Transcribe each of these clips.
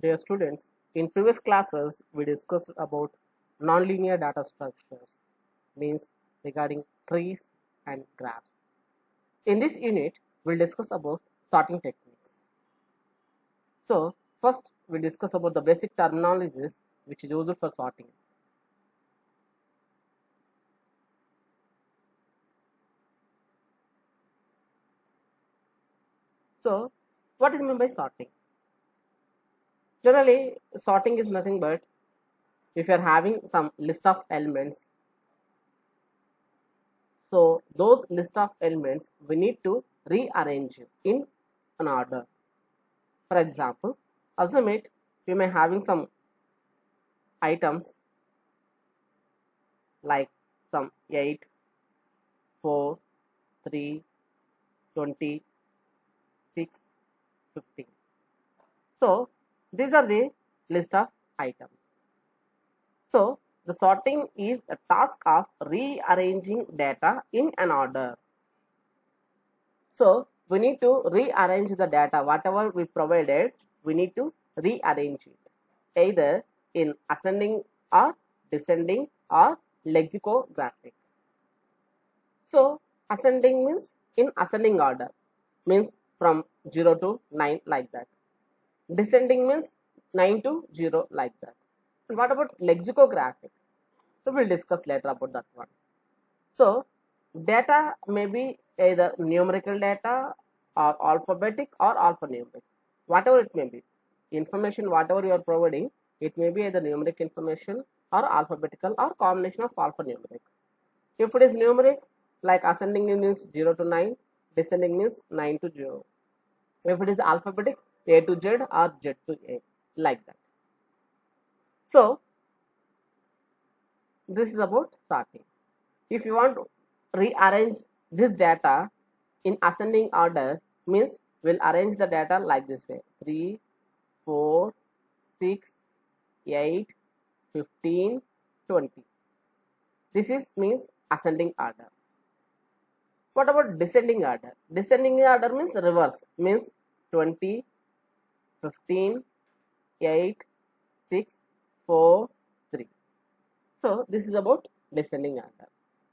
Dear students, in previous classes we discussed about nonlinear data structures, means regarding trees and graphs. In this unit, we'll discuss about sorting techniques. So, first we discuss about the basic terminologies which is used for sorting. So, what is meant by sorting? Generally, sorting is nothing but if you are having some list of elements, so those list of elements we need to rearrange in an order. For example, assume it we may having some items like some 8, 4, 3, 20, 6, 15. So these are the list of items. So the sorting is a task of rearranging data in an order. So we need to rearrange the data, whatever we provided, we need to rearrange it either in ascending or descending or lexicographic. So ascending means in ascending order, means from 0 to 9 like that. Descending means 9 to 0 like that. And what about lexicographic? So we'll discuss later about that one. So data may be either numerical data or alphabetic or alphanumeric, whatever it may be. Information whatever you are providing, it may be either numeric information or alphabetical or combination of alphanumeric. If it is numeric, like ascending means 0 to 9, descending means 9 to 0. If it is alphabetic, A to Z or Z to A, like that. So this is about sorting. If you want to rearrange this data in ascending order, means we'll arrange the data like this way: 3, 4, 6, 8, 15, 20. This is means ascending order. What about descending order? Descending order means reverse, means 20, 15, 8, 6, 4, 3. So this is about descending order.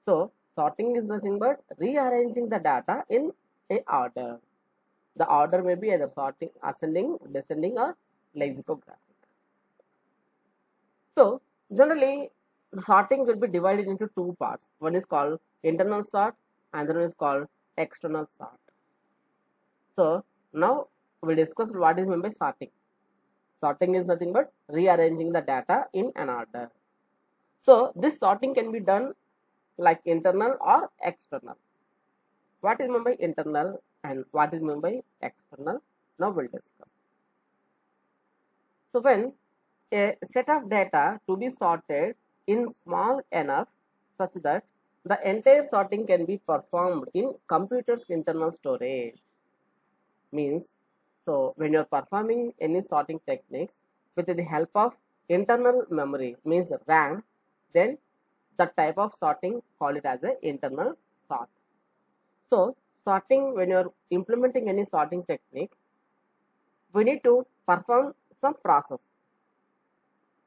So sorting is nothing but rearranging the data in a order. The order may be either sorting, ascending, descending or lexicographic. So generally the sorting will be divided into two parts. One is called internal sort and the other is called external sort. So now we'll discuss what is meant by sorting. Sorting is nothing but rearranging the data in an order. So this sorting can be done like internal or external. What is meant by internal and what is meant by external? Now we'll discuss. So when a set of data to be sorted in small enough such that the entire sorting can be performed in computer's internal storage, means so when you are performing any sorting techniques with the help of internal memory, means RAM, then the type of sorting call it as a internal sort. So sorting, when you are implementing any sorting technique, we need to perform some process.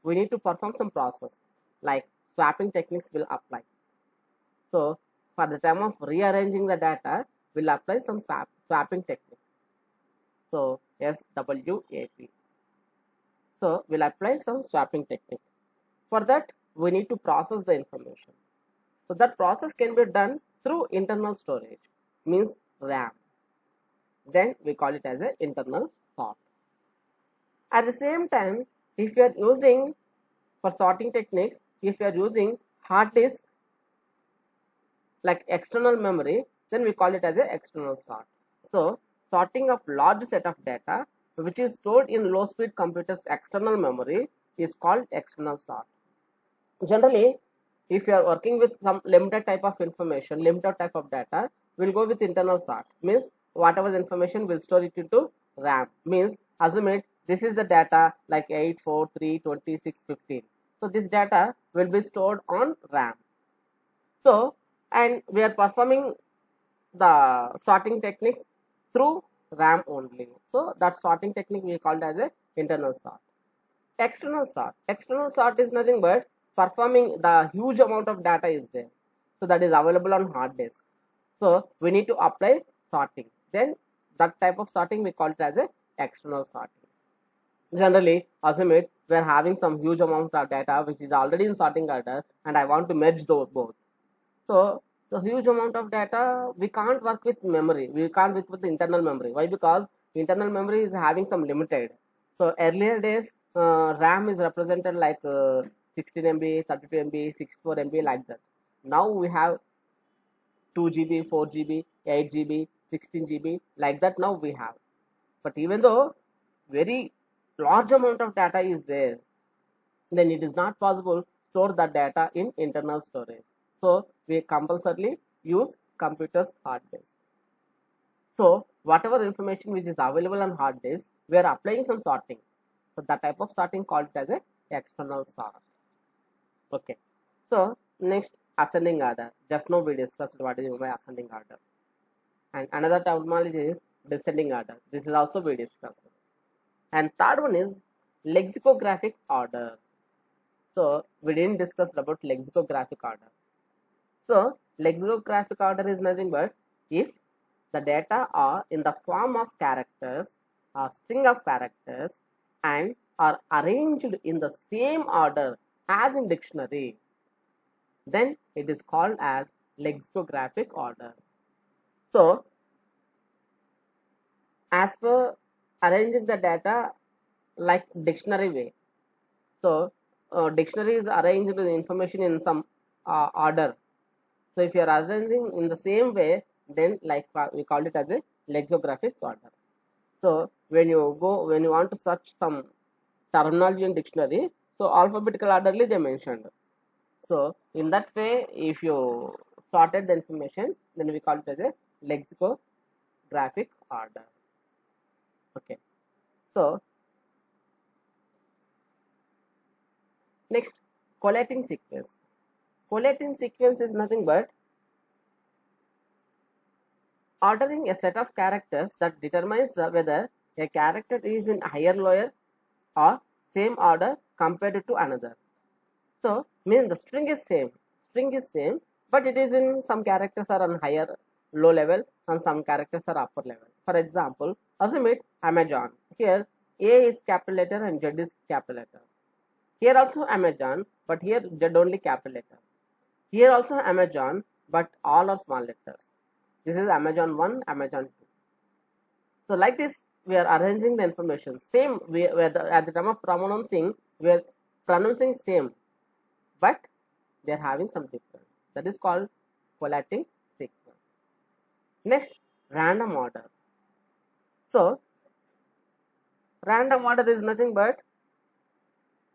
We need to perform some process like swapping techniques will apply. So for the time of rearranging the data, we'll apply some swapping technique. So SWAP. So we'll apply some swapping technique. For that, we need to process the information. So that process can be done through internal storage, means RAM. Then we call it as an internal sort. At the same time, if you are using for sorting techniques, if you are using hard disk like external memory, then we call it as an external sort. So sorting of large set of data which is stored in low speed computers external memory is called external sort. Generally, if you are working with some limited type of information, limited type of data, we'll go with internal sort, means whatever the information will store it into RAM, means assume it this is the data like 8, 4, 3, 20, 6, 15. So this data will be stored on RAM. So and we are performing the sorting techniques through RAM only. So that sorting technique we called as a internal sort. External sort. External sort is nothing but performing the huge amount of data is there. So that is available on hard disk. So we need to apply sorting. Then that type of sorting we call it as a external sorting. Generally, assume it, we are having some huge amount of data which is already in sorting order and I want to merge those both. So huge amount of data, we can't work with memory. We can't work with the internal memory. Why? Because internal memory is having some limited. So earlier days, RAM is represented like 16 MB, 32 MB, 64 MB like that. Now we have 2 GB, 4 GB, 8 GB, 16 GB like that now we have. But even though very large amount of data is there, then it is not possible to store that data in internal storage. So we compulsorily use computer's hard disk. So whatever information which is available on hard disk, we are applying some sorting. So that type of sorting called as a external sort. Okay. So next, ascending order. Just now we discussed what is by ascending order. And another terminology is descending order. This is also we discussed. And third one is lexicographic order. So we didn't discuss about lexicographic order. So lexicographic order is nothing but if the data are in the form of characters or string of characters and are arranged in the same order as in dictionary, then it is called as lexicographic order. So as per arranging the data like dictionary way. So dictionary is arranged the information in some order. So if you are arranging in the same way, then like we call it as a lexicographic order. So when you want to search some terminology in dictionary, so alphabetical orderly they mentioned. So in that way, if you sorted the information, then we call it as a lexicographic order. Okay. So next, collating sequence. Collating sequence is nothing but ordering a set of characters that determines whether a character is in higher, lower, or same order compared to another. So, mean the string is same, but it is in some characters are on higher, low level, and some characters are upper level. For example, assume it Amazon. Here, A is capital letter and Z is capital letter. Here also Amazon, but here Z only capital letter. Here also Amazon, but all are small letters. This is Amazon 1, Amazon 2. So like this, we are arranging the information. Same, at the time of pronouncing, we are pronouncing same, but they are having some difference. That is called collating sequence. Next, random order. So, random order is nothing but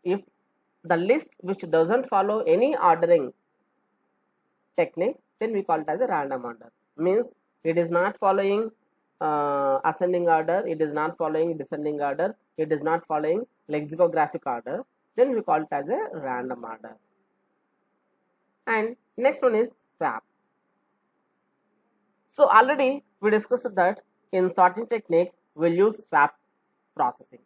if the list which doesn't follow any ordering technique, then we call it as a random order. Means it is not following ascending order, it is not following descending order, it is not following lexicographic order, then we call it as a random order. And next one is swap. So already we discussed that in sorting technique we'll use swap processing.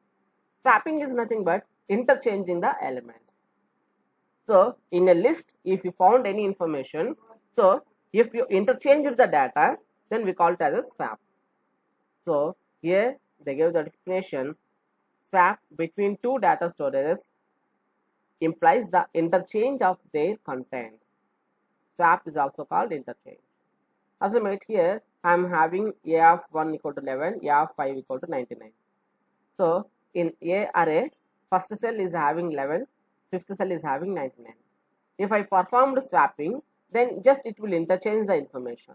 Swapping is nothing but interchanging the elements. So in a list, if you found any information, so if you interchange the data, then we call it as a swap. So here they give the definition: swap between two data storages implies the interchange of their contents. Swap is also called interchange. Assume it here I am having A of 1 equal to 11, A of 5 equal to 99. So in A array, first cell is having 11, fifth cell is having 99. If I performed swapping, then just it will interchange the information.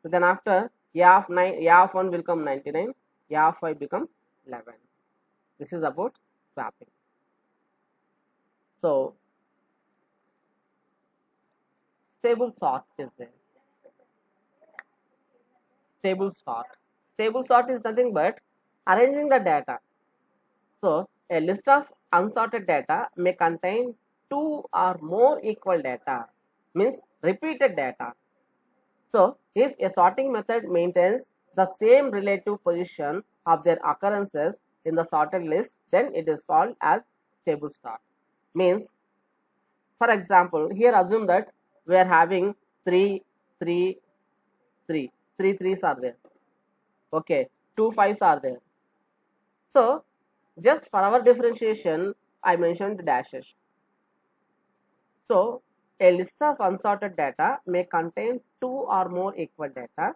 So then after A of 1 will become 99, A of 5 become 11. This is about swapping. So stable sort is there. Stable sort is nothing but arranging the data. So a list of unsorted data may contain two or more equal data, means repeated data. So if a sorting method maintains the same relative position of their occurrences in the sorted list, then it is called as stable sort. Means, for example, here assume that we are having 3, 3, 3. 3 3s are there. Okay, 2 5s are there. So, just for our differentiation, I mentioned dashes. So, a list of unsorted data may contain 2 or more equal data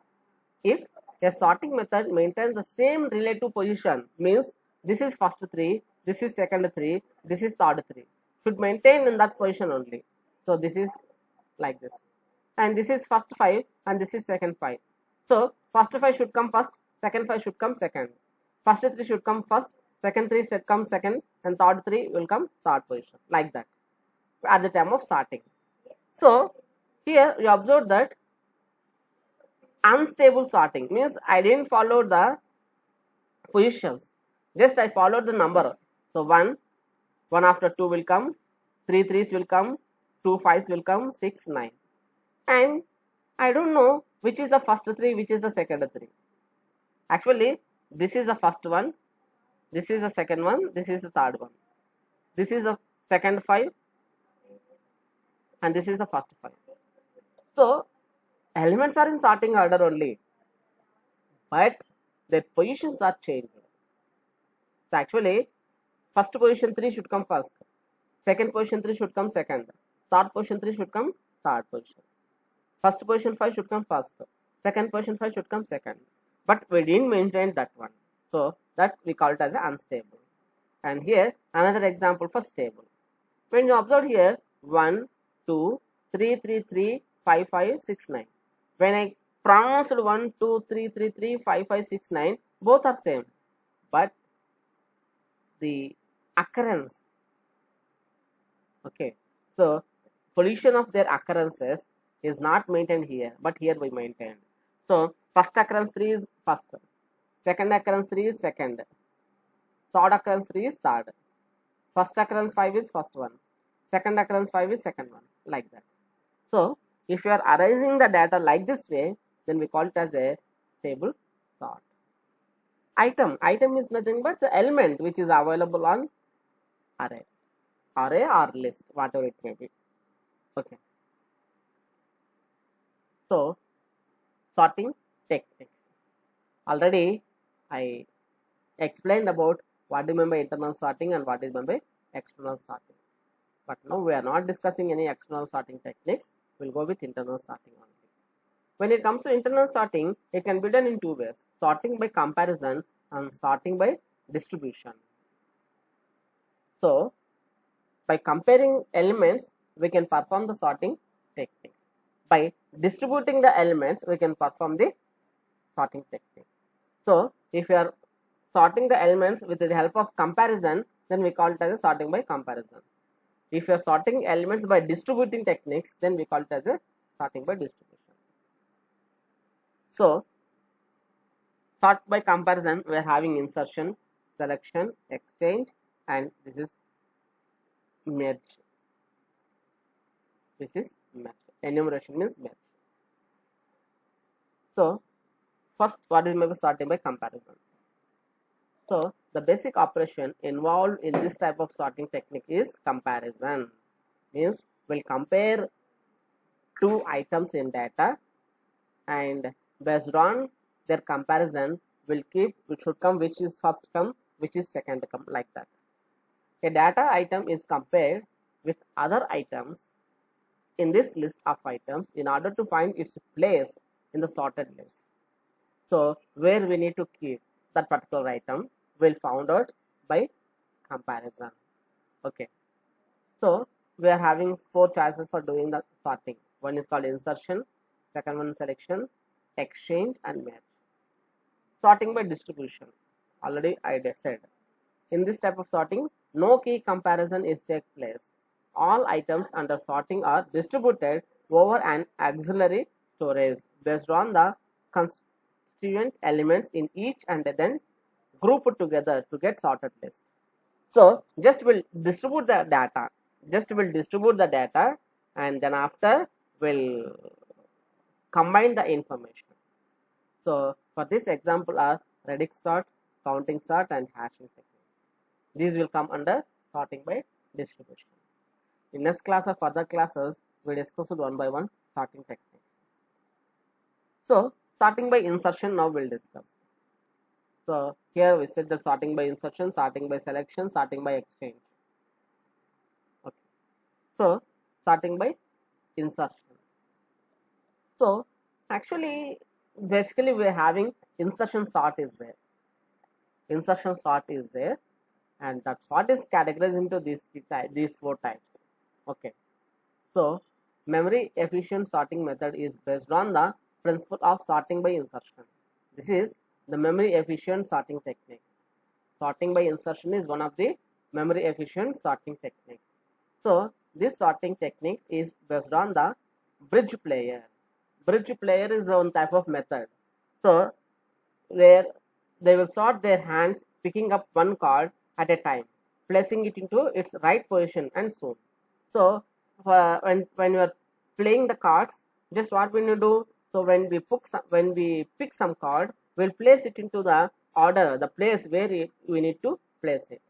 if a sorting method maintains the same relative position. Means this is first 3, this is second 3, this is third 3. Should maintain in that position only. So, this is like this. And this is first 5 and this is second 5. So, first 5 should come first, second 5 should come second. First 3 should come first, second 3 should come second, and third 3 will come third position, like that at the time of sorting. So, here you observe that unstable sorting means I didn't follow the positions, just I followed the number. So, 1 after 2 will come, 3 3s will come, 2 5s will come, 6 9, and I don't know which is the first 3, which is the second 3. Actually, this is the first one, this is the second one, this is the third one, this is the second 5, and this is the first 5. So, elements are in sorting order only, but their positions are changed. So, actually, first position 3 should come first, second position 3 should come second, third position 3 should come third position, first position 5 should come first, second position 5 should come second, but we didn't maintain that one. So, that we call it as unstable. And here another example for stable. When you observe here 1, 2, 3, 3, 3, 5, 5, 6, 9. When I pronounced 1, 2, 3, 3, 3, 5, 5, 6, 9, both are same, but the occurrence, okay, so position of their occurrences is not maintained here, but here we maintained. So, first occurrence 3 is first, second occurrence 3 is second, third occurrence 3 is third, first occurrence 5 is first one, second occurrence 5 is second one, like that. So, if you are arranging the data like this way, then we call it as a stable sort. Item is nothing but the element which is available on array or list, whatever it may be. Okay. So, sorting techniques. Already I explained about what do you mean by internal sorting and what is meant by external sorting. But now we are not discussing any external sorting techniques. We will go with internal sorting only. When it comes to internal sorting, it can be done in 2 ways: sorting by comparison and sorting by distribution. So, by comparing elements, we can perform the sorting technique. By distributing the elements, we can perform the sorting technique. So, if you are sorting the elements with the help of comparison, then we call it as a sorting by comparison. If you are sorting elements by distributing techniques, then we call it as a sorting by distribution. So, sort by comparison, we are having insertion, selection, exchange, and this is merge. This is merge. Enumeration means merge. So, first, what is meant by sorting by comparison? So, the basic operation involved in this type of sorting technique is comparison. Means we'll compare 2 items in data, and based on their comparison, we'll keep which should come, which is first come, which is second come, like that. A data item is compared with other items in this list of items in order to find its place in the sorted list. So, where we need to keep that particular item will found out by comparison. Okay. So, we are having 4 choices for doing the sorting. One is called insertion, second one selection, exchange, and merge. Sorting by distribution. Already I said. In this type of sorting, no key comparison is take place. All items under sorting are distributed over an auxiliary storage based on the constituent elements in each and then grouped together to get sorted list. So, just will distribute the data. And then after will combine the information. So, for this example are radix sort, counting sort, and hashing techniques. These will come under sorting by distribution. In next class or further classes, we discuss one by one sorting techniques. So sorting by insertion now we'll discuss. So here we said the sorting by insertion, sorting by selection, sorting by exchange. Okay. So sorting by insertion. So actually, basically we are having insertion sort is there. Insertion sort is there, and that sort is categorized into these four types. Okay. So memory efficient sorting method is based on the principle of sorting by insertion. This is the memory efficient sorting technique. Sorting by insertion is one of the memory efficient sorting technique. So this sorting technique is based on the bridge player. Bridge player is one type of method. So where they will sort their hands picking up one card at a time, placing it into its right position and so. So when you are playing the cards, just what we need to do, so when we pick some card, we'll place it into the order, the place where we need to place it.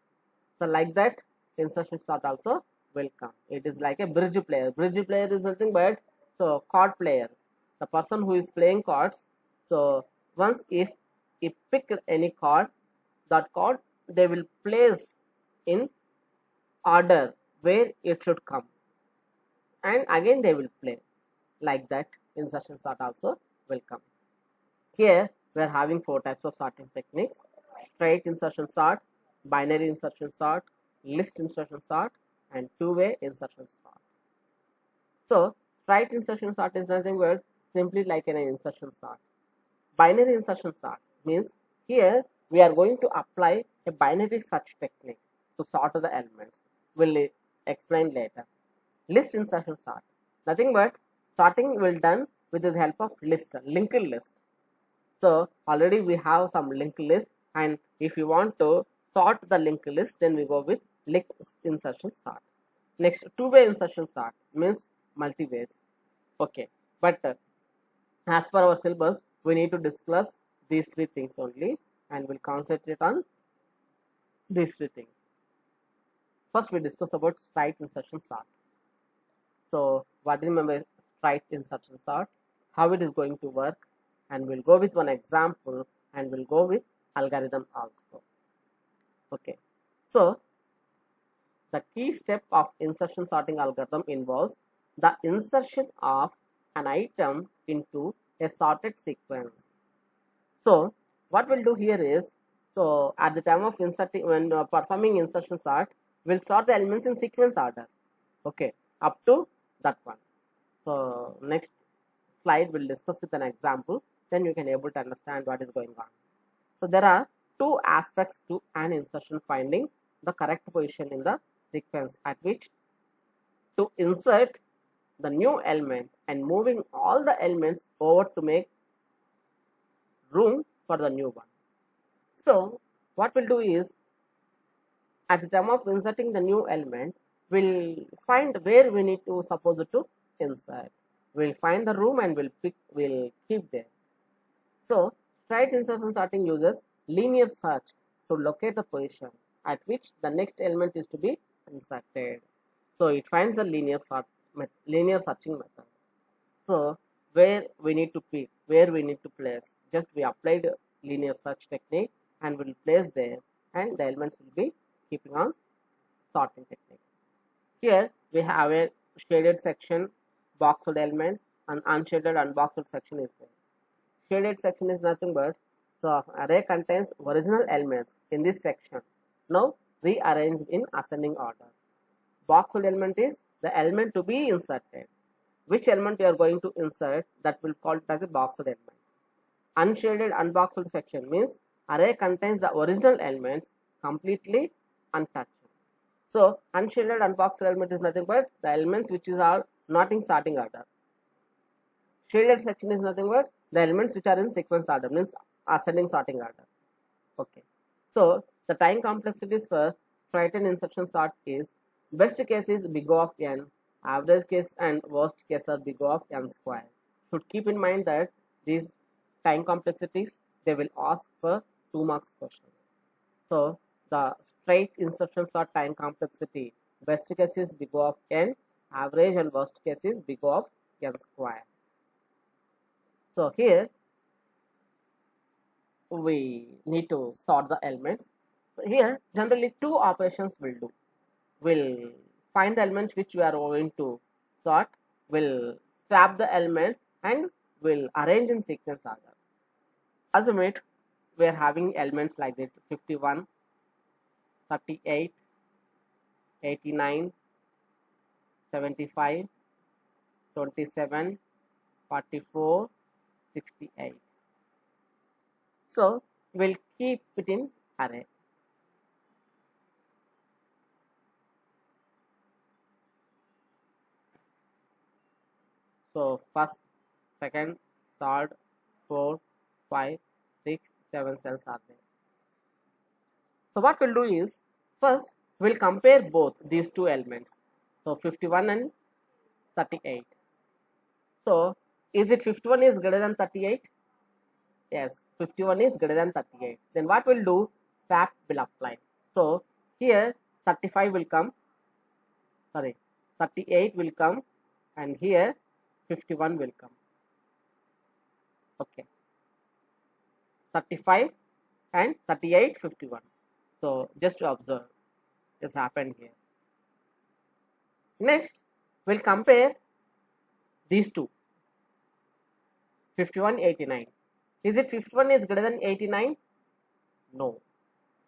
So like that, insertion sort also will come. It is like a bridge player. Bridge player is nothing but so card player, the person who is playing cards. So once if he picked any card, that card they will place in order where it should come, and again they will play. Like that, insertion sort also will come. Here we are having four types of sorting techniques: straight insertion sort, binary insertion sort, list insertion sort, and two-way insertion sort. So straight insertion sort is nothing but simply like an insertion sort. Binary insertion sort means here we are going to apply a binary search technique to sort the elements. We'll explain later. List insertion sort, nothing but sorting will done with the help of list, linked list. So already we have some linked list, and if you want to sort the linked list, then we go with linked insertion sort. Next, two-way insertion sort means multi-ways. Okay, but as per our syllabus, we need to discuss these three things only, and we'll concentrate on these three things. First, we discuss about straight insertion sort. So what is my straight insertion sort, how it is going to work, and we'll go with one example, and we'll go with algorithm also. Okay, so the key step of insertion sorting algorithm involves the insertion of an item into a sorted sequence. So what we'll do here is, so at the time of inserting, when performing insertion sort, we'll sort the elements in sequence order. Okay, up to that one. So next slide we'll discuss with an example, then you can able to understand what is going on. So there are two aspects to an insertion: finding the correct position in the sequence at which to insert the new element, and moving all the elements over to make room for the new one. So what we'll do is, at the time of inserting the new element, we'll find where we need to suppose it to insert. We'll find the room and we'll keep there. So straight insertion sorting uses linear search to locate the position at which the next element is to be inserted. So it finds the linear searching method. So where we need to pick, where we need to place, just we applied linear search technique and will place there, and the elements will be keeping on sorting technique. Here we have a shaded section, boxed element, and unshaded unboxed section is there. Shaded section is nothing but, so array contains original elements in this section, now rearranged in ascending order. Boxed element is the element to be inserted. Which element you are going to insert, that will call it as a boxed element. Unshaded unboxed section means array contains the original elements completely untouched. So unshaded unboxed element is nothing but the elements which are not in sorting order. Shaded section is nothing but the elements which are in sequence order, means ascending sorting order. Okay, so the time complexities for straightened insertion sort is, best case is big O of n, average case and worst case are big O of n square. Should keep in mind that these time complexities, they will ask for 2 marks questions. So the straight insertion sort time complexity. Best case is big O of n, average and worst case is big O of n square. So here we need to sort the elements. So here generally two operations will do. We'll find the elements which we are going to sort, we'll swap the elements and we'll arrange in sequence order. Assume it we are having elements like this: 51, 38, 89, 75, 27, 44, 68. So we'll keep it in array. So first, second, third, fourth, 5, 6, 7 cells are there. So what we'll do is, first we'll compare both these two elements. So 51 and 38. So is it 51 is greater than 38? Yes, 51 is greater than 38. Then what we'll do? Swap will apply. So here 35 will come, 38 will come, and here 51 will come. Okay, 35 and 38, 51. So just to observe, this happened here. Next, we'll compare these two, 51, 89. Is it 51 is greater than 89? No.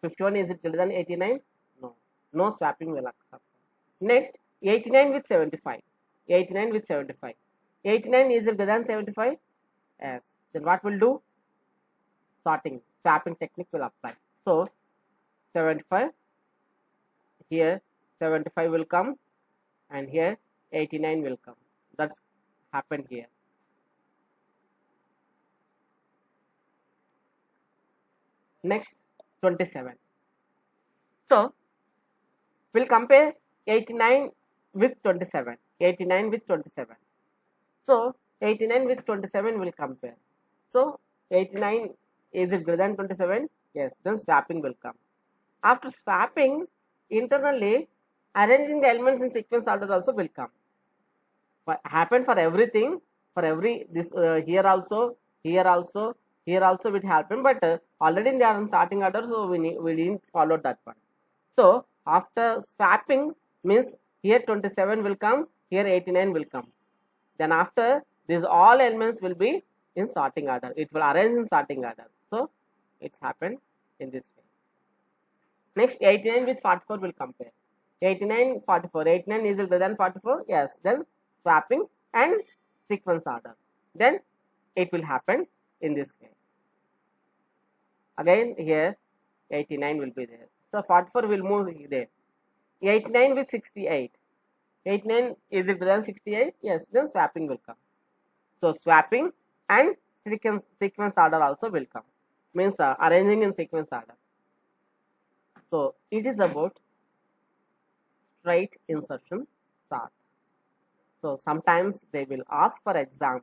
51 is it greater than 89? No. No swapping will occur. Next, 89 with 75. 89 with 75. 89 is it greater than 75? Yes. Then what will do? Sorting, swapping technique will apply. So 75, here 75 will come, and here 89 will come. That's happened here. Next, 27. So we'll compare 89 with 27. 89 with 27. So 89 with 27 will compare. So 89 is it greater than 27? Yes. Then swapping will come. After swapping, internally arranging the elements in sequence order also will come. But happen for everything, for every this here also, here also, here also it happened, but already they are in sorting order, so we didn't follow that one. So after swapping means here 27 will come, here 89 will come. Then after these all elements will be in sorting order. It will arrange in sorting order. So it's happened in this way. Next, 89 with 44 will compare. 89, 44. 89 is greater than 44? Yes. Then swapping and sequence order. Then it will happen in this way. Again here 89 will be there. So 44 will move there. 89 with 68. 89 is it greater than 68? Yes. Then swapping will come. So swapping and sequence order also will come. Means arranging in sequence order. So it is about straight insertion sort. So sometimes they will ask for exam.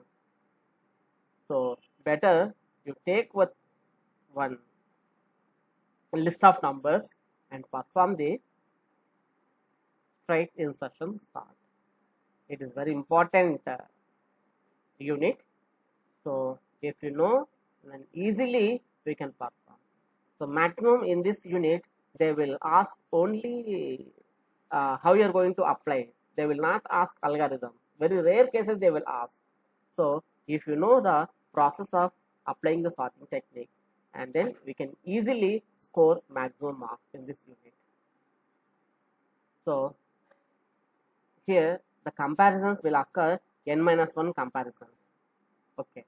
So better you take with one list of numbers and perform the straight insertion sort. It is very important unit. So if you know, then easily we can perform. So maximum in this unit they will ask only how you are going to apply. They will not ask algorithms. Very rare cases they will ask. So if you know the process of applying the sorting technique, and then we can easily score maximum marks in this unit. So here the comparisons will occur n-1 comparisons. Okay,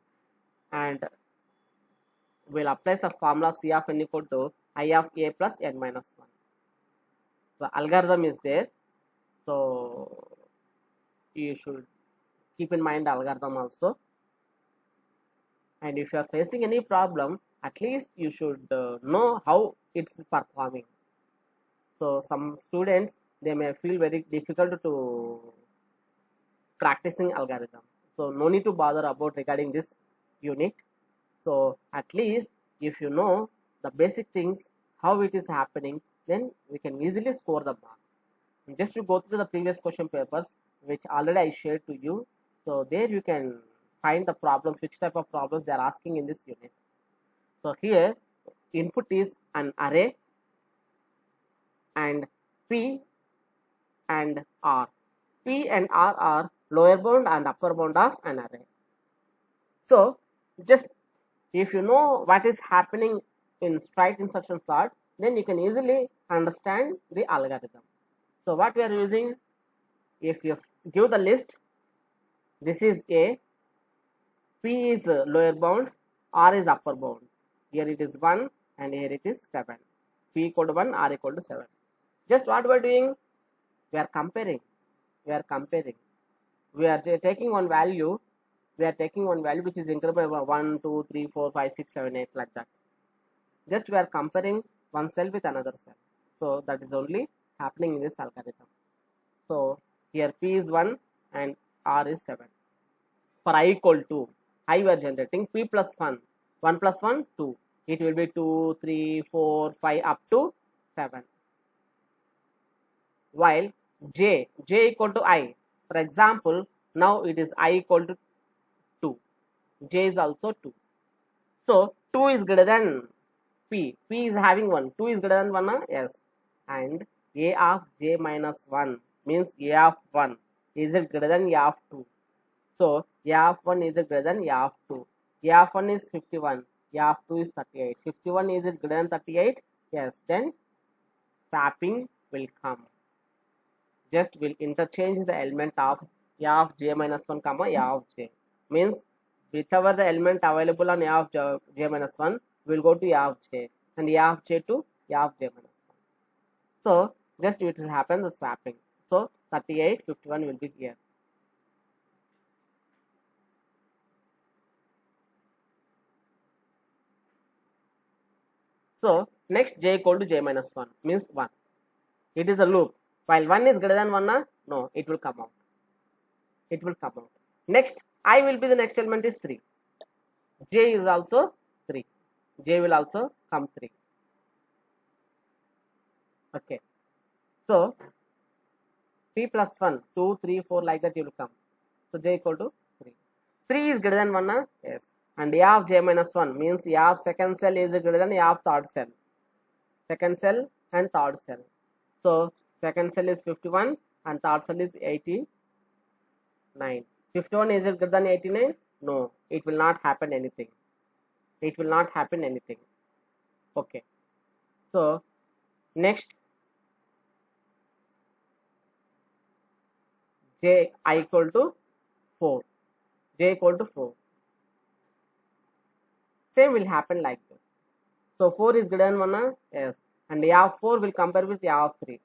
and we'll apply some formula C of n equal to I of a plus n-1. The algorithm is there, so you should keep in mind the algorithm also. And if you are facing any problem, at least you should know how it's performing. So some students, they may feel very difficult to practicing algorithm. So no need to bother about regarding this unit. So at least if you know the basic things, how it is happening, then we can easily score the marks. Just to go through the previous question papers which already I shared to you, so there you can find the problems, which type of problems they are asking in this unit. So here input is an array and P and R. P and R are lower bound and upper bound of an array. So just if you know what is happening in straight instruction sort, then you can easily understand the algorithm. So what we are using, if you give the list, this is A, P is lower bound, R is upper bound. Here it is 1 and here it is 7. P equal to 1, R equal to 7. Just what we are doing, we are comparing. We are taking one value. We are taking one value which is increment by 1, 2, 3, 4, 5, 6, 7, 8 like that. Just we are comparing one cell with another cell. So that is only happening in this algorithm. So here P is 1 and R is 7. For I equal to, I we are generating P plus 1. 1 plus 1, 2. It will be 2, 3, 4, 5 up to 7. While J equal to I. For example, now it is I equal to 2. J is also 2. So 2 is greater than P. P is having 1. 2 is greater than 1, yes. And A of J minus 1 means A of 1. Is it greater than A of 2? So A of 1 is it greater than A of 2? A of 1 is 51. A of 2 is 38. 51 is it greater than 38? Yes. Then swapping will come. Just will interchange the element of A of J minus 1 comma A of J. Means whichever the element available on A of J minus 1 will go to A of J and A of J to A of J minus 1. So just it will happen the swapping. So 38, 51 will be here. So next J equal to J minus 1 means 1. It is a loop. While 1 is greater than 1, no, it will come out. It will come out. Next, I will be the next element is 3. J is also 3. J will also come 3. Okay. So, P plus 1, 2, 3, 4 like that you will come. So, J equal to 3. 3 is greater than 1, yes. And A of J minus 1 means A of second cell is greater than A of third cell. Second cell and third cell. So, second cell is 51 and third cell is 89. 51 is it greater than 89? No, it will not happen anything. It will not happen anything. Okay. So, next J I equal to 4. J equal to 4. Same will happen like this. So 4 is greater than 1, yes. And A of 4 will compare with A of 3.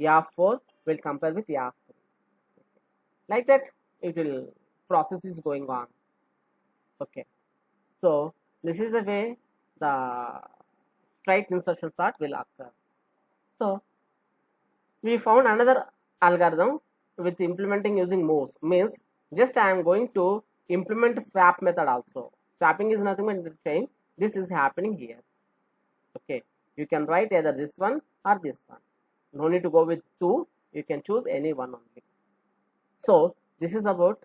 A of 4 will compare with A of 3. Like that, it will process is going on. Okay. So this is the way the straight insertion sort will occur. So we found another algorithm with implementing using moves. Means just I am going to implement swap method also. Swapping is nothing but interchange. This is happening here. Okay, you can write either this one or this one. No need to go with 2. You can choose any one only. So this is about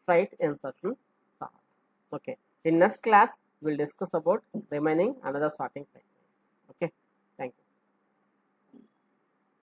straight insertion sort. Okay, in next class we'll discuss about remaining another sorting techniques. Okay.